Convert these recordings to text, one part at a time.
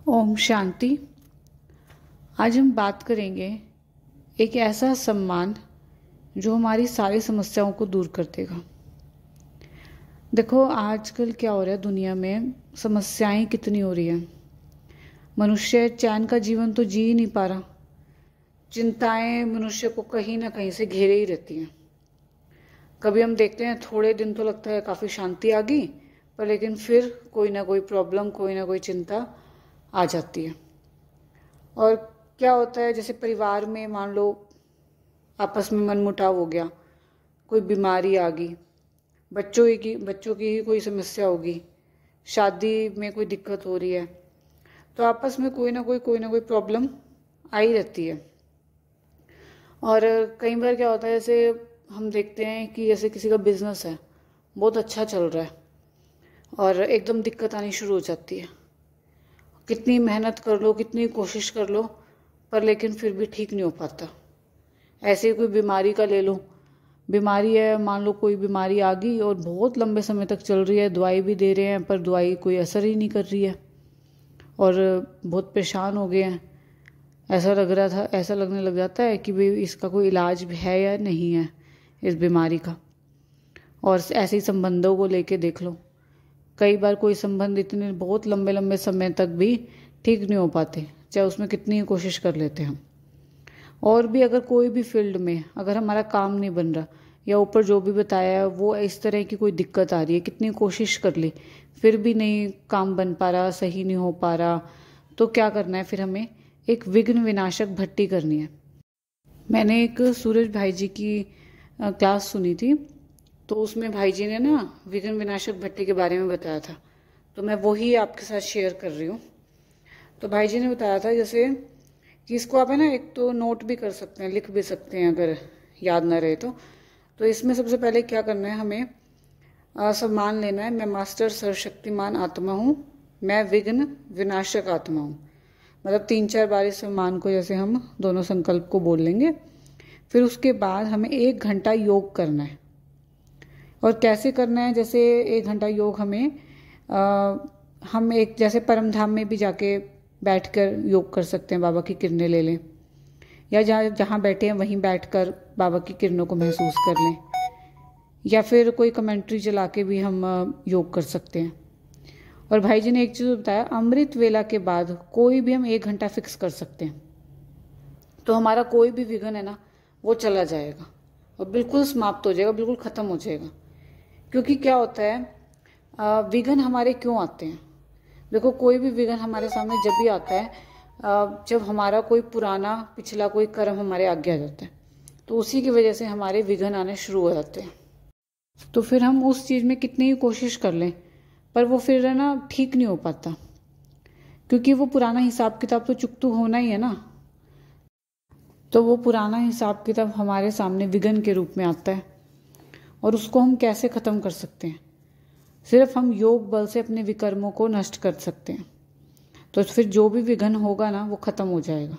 ओम शांति। आज हम बात करेंगे एक ऐसा सम्मान जो हमारी सारी समस्याओं को दूर कर देगा। देखो आजकल क्या हो रहा है, दुनिया में समस्याएं कितनी हो रही हैं। मनुष्य चैन का जीवन तो जी ही नहीं पा रहा। चिंताएं मनुष्य को कहीं ना कहीं से घेरे ही रहती हैं। कभी हम देखते हैं थोड़े दिन तो लगता है काफ़ी शांति आ गई, पर लेकिन फिर कोई ना कोई प्रॉब्लम, कोई ना कोई चिंता आ जाती है। और क्या होता है, जैसे परिवार में मान लो आपस में मनमुटाव हो गया, कोई बीमारी आ गई, बच्चों की ही कोई समस्या होगी, शादी में कोई दिक्कत हो रही है, तो आपस में कोई ना कोई प्रॉब्लम आ ही रहती है। और कई बार क्या होता है, जैसे हम देखते हैं कि जैसे किसी का बिजनेस है, बहुत अच्छा चल रहा है और एकदम दिक्कत आनी शुरू हो जाती है। कितनी मेहनत कर लो, कितनी कोशिश कर लो, पर लेकिन फिर भी ठीक नहीं हो पाता। ऐसे ही कोई बीमारी का ले लो, बीमारी है, मान लो कोई बीमारी आ गई और बहुत लंबे समय तक चल रही है, दवाई भी दे रहे हैं पर दवाई कोई असर ही नहीं कर रही है और बहुत परेशान हो गए हैं। ऐसा लगने लग जाता है कि भाई इसका कोई इलाज भी है या नहीं है इस बीमारी का। और ऐसे ही संबंधों को लेके देख लो, कई बार कोई संबंध इतने बहुत लंबे लंबे समय तक भी ठीक नहीं हो पाते, चाहे उसमें कितनी ही कोशिश कर लेते हैं हम। और भी अगर कोई भी फील्ड में अगर हमारा काम नहीं बन रहा, या ऊपर जो भी बताया है वो इस तरह की कोई दिक्कत आ रही है, कितनी कोशिश कर ली फिर भी नहीं काम बन पा रहा, सही नहीं हो पा रहा, तो क्या करना है फिर हमें एक विघ्न विनाशक भट्टी करनी है। मैंने एक सूरज भाई जी की क्लास सुनी थी, तो उसमें भाई जी ने ना विघ्न विनाशक भट्टी के बारे में बताया था, तो मैं वही आपके साथ शेयर कर रही हूँ। तो भाई जी ने बताया था जैसे कि इसको आप है ना, एक तो नोट भी कर सकते हैं, लिख भी सकते हैं अगर याद ना रहे तो इसमें सबसे पहले क्या करना है, हमें सम्मान लेना है। मैं मास्टर सर्वशक्तिमान आत्मा हूँ, मैं विघ्न विनाशक आत्मा हूँ। मतलब 3-4 बार इस सम्मान को जैसे हम दोनों संकल्प को बोल लेंगे। फिर उसके बाद हमें 1 घंटा योग करना है। और कैसे करना है, जैसे 1 घंटा योग हम एक जैसे परम धाम में भी जाके बैठकर योग कर सकते हैं, बाबा की किरणें ले लें, या जहाँ बैठे हैं वहीं बैठकर बाबा की किरणों को महसूस कर लें, या फिर कोई कमेंट्री चला के भी हम योग कर सकते हैं। और भाई जी ने एक चीज़ बताया, अमृत वेला के बाद कोई भी हम 1 घंटा फिक्स कर सकते हैं, तो हमारा कोई भी विघ्न है ना वो चला जाएगा और बिल्कुल समाप्त हो जाएगा, बिल्कुल ख़त्म हो जाएगा। क्योंकि क्या होता है, विघ्न हमारे क्यों आते हैं। देखो कोई भी विघ्न हमारे सामने जब भी आता है, जब हमारा कोई पुराना पिछला कोई कर्म हमारे आगे आ जाता है, तो उसी की वजह से हमारे विघ्न आने शुरू हो जाते हैं। तो फिर हम उस चीज़ में कितनी ही कोशिश कर लें, पर वो फिर है ना ठीक नहीं हो पाता, क्योंकि वो पुराना हिसाब किताब तो चुकतू होना ही है ना। तो वो पुराना हिसाब किताब हमारे सामने विघ्न के रूप में आता है, और उसको हम कैसे ख़त्म कर सकते हैं, सिर्फ हम योग बल से अपने विकर्मों को नष्ट कर सकते हैं। तो फिर जो भी विघ्न होगा ना वो ख़त्म हो जाएगा।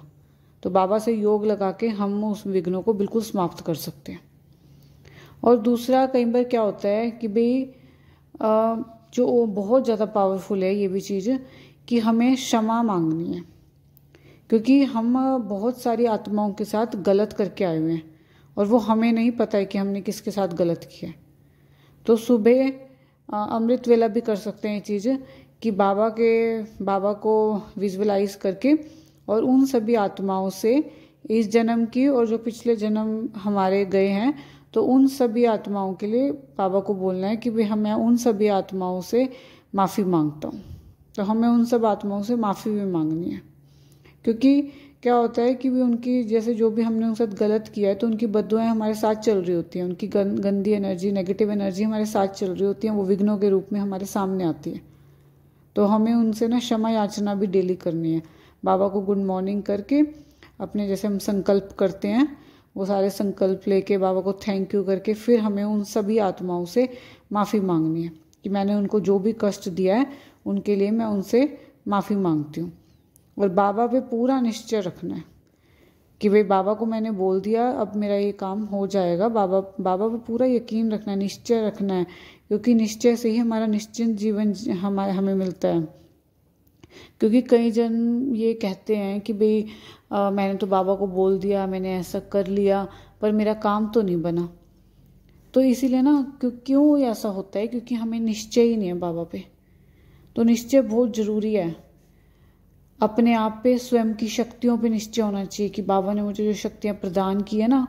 तो बाबा से योग लगा के हम उस विघ्नों को बिल्कुल समाप्त कर सकते हैं। और दूसरा, कई बार क्या होता है कि भाई जो बहुत ज़्यादा पावरफुल है ये भी चीज़, कि हमें क्षमा मांगनी है, क्योंकि हम बहुत सारी आत्माओं के साथ गलत करके आए हुए हैं और वो हमें नहीं पता है कि हमने किसके साथ गलत किया है। तो सुबह अमृत वेला भी कर सकते हैं ये चीज़, कि बाबा को विजुअलाइज करके और उन सभी आत्माओं से इस जन्म की और जो पिछले जन्म हमारे गए हैं, तो उन सभी आत्माओं के लिए बाबा को बोलना है कि भाई मैं उन सभी आत्माओं से माफ़ी मांगता हूँ। तो हमें उन सब आत्माओं से माफ़ी भी मांगनी है, क्योंकि क्या होता है कि भी उनकी जैसे जो भी हमने उनके साथ गलत किया है, तो उनकी बद्दुआएं हमारे साथ चल रही होती हैं, उनकी गंदी एनर्जी, नेगेटिव एनर्जी हमारे साथ चल रही होती हैं, वो विघ्नों के रूप में हमारे सामने आती है। तो हमें उनसे ना क्षमा याचना भी डेली करनी है। बाबा को गुड मॉर्निंग करके अपने जैसे हम संकल्प करते हैं, वो सारे संकल्प लेके बाबा को थैंक यू करके फिर हमें उन सभी आत्माओं से माफ़ी मांगनी है कि मैंने उनको जो भी कष्ट दिया है उनके लिए मैं उनसे माफ़ी मांगती हूँ। और बाबा पे पूरा निश्चय रखना है कि भाई बाबा को मैंने बोल दिया, अब मेरा ये काम हो जाएगा। बाबा पे पूरा यकीन रखना है, निश्चय रखना है, क्योंकि निश्चय से ही हमारा निश्चिंत जीवन हमें मिलता है। क्योंकि कई जन ये कहते हैं कि भाई मैंने तो बाबा को बोल दिया, मैंने ऐसा कर लिया, पर मेरा काम तो नहीं बना। तो इसीलिए ना क्यों ऐसा होता है, क्योंकि हमें निश्चय ही नहीं है बाबा पे। तो निश्चय बहुत ज़रूरी है। अपने आप पे, स्वयं की शक्तियों पे निश्चय होना चाहिए कि बाबा ने मुझे जो शक्तियाँ प्रदान की है ना,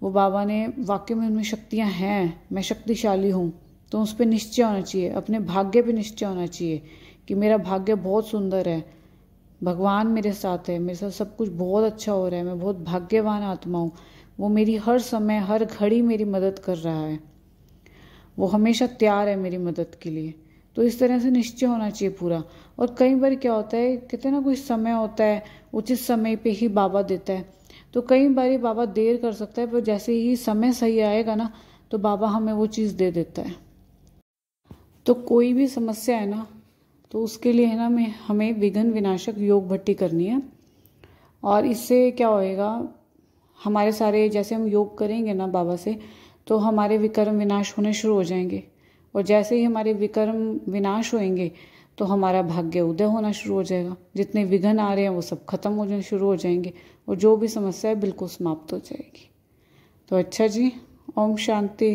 वो बाबा ने वाकई में उनमें शक्तियाँ हैं, मैं शक्तिशाली हूँ। तो उस पर निश्चय होना चाहिए। अपने भाग्य पे निश्चय होना चाहिए कि मेरा भाग्य बहुत सुंदर है, भगवान मेरे साथ है, मेरे साथ सब कुछ बहुत अच्छा हो रहा है, मैं बहुत भाग्यवान आत्मा हूँ। वो मेरी हर समय हर घड़ी मेरी मदद कर रहा है, वो हमेशा तैयार है मेरी मदद के लिए। तो इस तरह से निश्चय होना चाहिए पूरा। और कई बार क्या होता है, कहते हैं ना कोई समय होता है, उचित समय पे ही बाबा देता है। तो कई बार बाबा देर कर सकता है, पर जैसे ही समय सही आएगा ना, तो बाबा हमें वो चीज़ दे देता है। तो कोई भी समस्या है ना, तो उसके लिए है ना हमें विघ्न विनाशक योग भट्टी करनी है। और इससे क्या होएगा, हमारे सारे, जैसे हम योग करेंगे ना बाबा से, तो हमारे विकर्म विनाश होने शुरू हो जाएंगे। और जैसे ही हमारे विकर्म विनाश होंगे, तो हमारा भाग्य उदय होना शुरू हो जाएगा। जितने विघ्न आ रहे हैं वो सब खत्म होने शुरू हो जाएंगे, और जो भी समस्या है बिल्कुल समाप्त हो जाएगी। तो अच्छा जी, ओम शांति।